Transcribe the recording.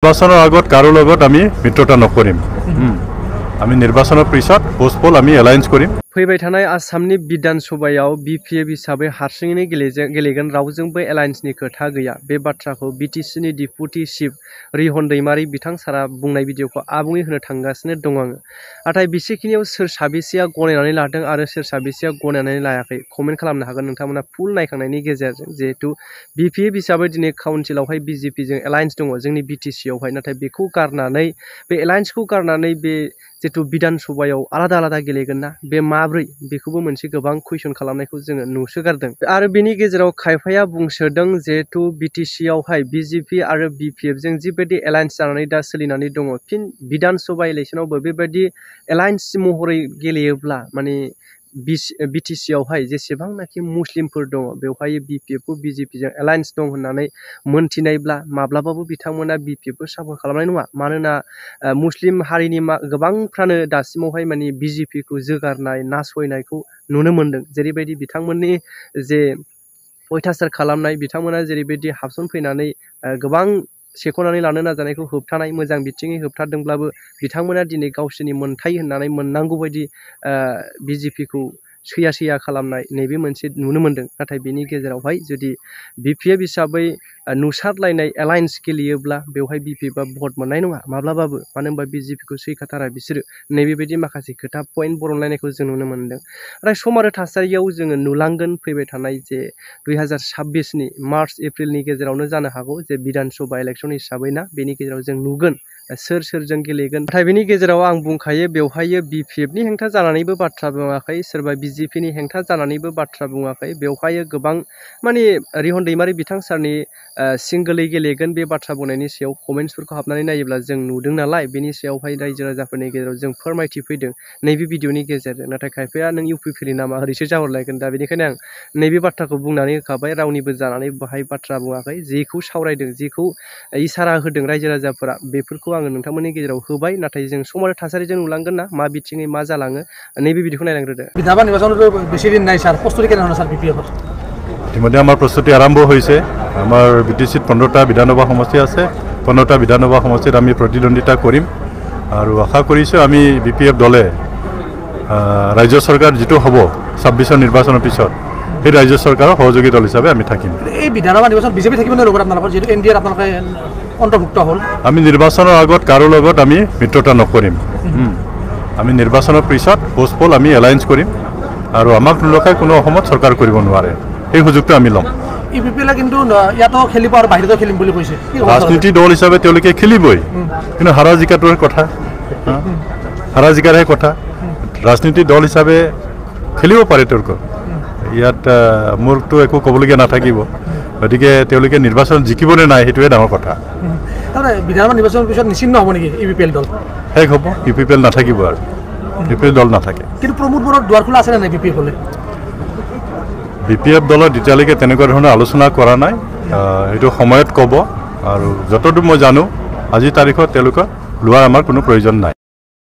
নির্বাচনের আগত কারো লগত আমি মিত্রতা নকরিম আমি নির্বাচনের পিছত পোস্টপল আমি এলায়েন্স করিম फैबाय थानाय आसामनि बिधान सभायाव बिपिएफ हिसाबै हारसिङैनो गेलेगोन रावजोंबो एलायन्सनि खोथा गैया बे बाथ्राखौ बिटिसिनि डिपुटि चिफ रिहन दैमारी बिथां सारा बुंनाय भिडिअखौ आबुङै होनो थांगासिनो दं आङो नाथाय बिसेखिनियाव सोर साबेसेया गनायनानै लादों आरो सोर साबेसेया गनायनानै लायाखै कमेन्ट खालामनो हागोन नोंथांमोना फुल नायखांनायनि गेजेरजों जिहेतु बिपिएफ हिसाबै दिनै काउन्सिलावहाय बिजेपिजों एलायन्स दङ जोंनि बिटिसियावहाय नाथाय बेखौ गारनानै बे एलायन्सखौ गारनानै बे जितु बिधान सभायाव आलादा आलादा गेलेगोन ना बे माब्रै बेखौबो मोनसे गोबां कुइसन खालामनायखौ जोङो नुसोगारदों आरो बेनि गेजेराव खायफाया बुंसोदों जिहेतु बिटिसियावहाय बिजेपि आरो बिपिएफजों जिबायदि एलायन्स जानानै दा सोलिनानै दङ फिन बिधान सभा इलेक्सनावबो बेबायदि एलायन्स महरै गेलेयोब्ला माने बिटिसियावहाय जेसेबांनाखि मुस्लिमफोर दङ बेवहाय बिपिएफखौ बिजेपिजों एलायन्स दं होननानै मोनथिनायब्ला माब्लाबाबो बिथांमोना बिपिएफखौ सापर्ट खालामनाय नङा मानोना मुस्लिम हारिनि गोबांफ्रानो दासिमावहाय माने बिजेपिखौ जोगारनाय नासयनायखौ नुनो मोन्दों जेरैबायदि बिथांमोननि जे अयथासार खालामनाय बिथांमोना जेरैबायदि हाबसनफैनानै गोबां सेख'नानै लानो नाजानायखौ होबथानाय मोजां बिथिङै होबथादोंब्लाबो बिथांमोना दिनै गावसोरनि मोनथाय होननानै मोननांगौ बायदि बिजेपिखौ सैया खालामनाय नैबे मोनसे नुनो मोन्दों नाथाय बेनि गेजेरावहाय जुदि बिपिएफ हिसाबै नुसारलायनाय एलायन्स गेलेयोब्ला बेवहाय बिपिएफआ भट मोननाय नङा माब्लाबाबो मानो होनबा बिजेपिखौ सैखाथारा बिसोरो नैबेबायदि माखासे खोथा पइन्ट बरनलायनायखौ जों नुनो मोन्दों नाथाय सम आरो थासारियाव जोङो नुलांगोन फैबाय थानाय जे 2026नि मार्च एप्रिलनि गेजेरावनो जानो हागौ जे बिधान सभा इलेक्सन हिसाबै ना बेनि गेजेराव जों नुगोन सोरजों गेलेगोन नाथाय बेनि गेजेराव आं बुंखायो बेवहाय बिपिएफनि हेंथा जानानैबो बाथ्रा बुङाखै सोरबा बिजेपिनि हेंथा जानानैबो बाथ्रा बुङाखै बेवहाय गोबां माने रिहन दैमारी बिथां सारनि सिंगोलै गेलेगोन बे बाथ्रा बुंनायनि सायाव कमेन्ट्सफोरखौ हाबनानै नायोब्ला जों नुदों नालाय बेनि सायावहाय रायजो राजाफोरनि गेजेराव जों फोरमायथि फैदों नैबे भिडिअनि गेजेरजों नाथाय खायफाया नों इउपिपिनि नामा ओरैसो जाहरलायगोन दा बेनिखायनो आं नैबे बाथ्राखौ बुंनानै होखाबाय रावनिबो जानानै बाहाय बाथ्रा बुङाखै जेखौ सावरायदों जेखौ इसारा होदों रायजो राजाफोरा बेफोरखौ आङो नोंथांमोननि गेजेराव होबाय नाथाय जों सम आरो थासारिजों नुलांगोन ना मा बिथिङै मा जालाङो नैबे भिडिअखौ नायलांग्रोदो বিধানসভা নির্বাচনতো বেশি দিন নাই স্যার প্রস্তুতি কেনেধৰণৰ স্যার বিপিএফৰ ইতিমধ্যে আমাৰ প্ৰস্তুতি আৰম্ভ হৈছে আমাৰ বিটিচিত 15টা বিধানসভা সমষ্টি আছে 15টা বিধানসভা সমষ্টিত আমি প্ৰতিদ্বন্দ্বিতা কৰিম আৰু আশা কৰিছোঁ আমি বিপিএফ দলে ৰাজ্য চৰকাৰ যেটো হ'ব 26ৰ নিৰ্বাচনৰ পিছত এই ৰাজ্য চৰকাৰৰ সহযোগী দল হিচাপে আমি থাকিম এই বিধানসভা নিৰ্বাচন বিজেপি থাকিব নে লগত আপোনালোকৰ যেটো এনডিএৰ আপোনালোকে অন্তৰ্ভুক্ত হ'ল আমি নিৰ্বাচনৰ আগত কাৰো লগত আমি মিত্ৰতা নকৰিম আমি নিৰ্বাচনৰ পিছত পোস্টপল আমি এলায়েন্স কৰিম আৰু আমাক লোকে কোনো অসমত চৰকাৰ কৰিব নোৱাৰে এই সুযোগটো আমি ল'ম ইপিপিএলে কিন্তু ইয়াতো খেলিব আৰু বাহিৰতো খেলিম বুলি কৈছে ৰাজনীতি দল হিচাপে তেওঁলোকে খেলিবই কিন্তু হাৰা জিকাটোৰ কথা হাৰা জিকাৰহে কথা ৰাজনীতি দল হিচাপে খেলিব পাৰে তেওঁলোকে ইয়াত মোৰতো একো ক'বলগীয়া নাথাকিব গতিকে তেওঁলোকে নিৰ্বাচন জিকিবনে নাই সেইটোৱে ডাঙৰ কথা তাৰমানে বিধানসভা নিৰ্বাচনৰ পিছত নিশ্চিন্ন হ'ব নেকি ইপিপিএল দল শেষ হ'ব ইপিপিএল নাথাকিব আৰু ইপিপিএল দল নাথাকে কিন্তু প্ৰমোদ বড়োৰ দুৱাৰ খোলা আছে নে নাই বিপিএফলে বিপিএফ দলত এতিয়ালৈকে তেনেকুৱা ধৰণৰ আলোচনা কৰা নাই এইটো সময়ত ক'ব আৰু যতদূৰ মই জানো আজি তাৰিখত তেওঁলোকক লোৱাৰ আমাৰ কোনো প্ৰয়োজন নাই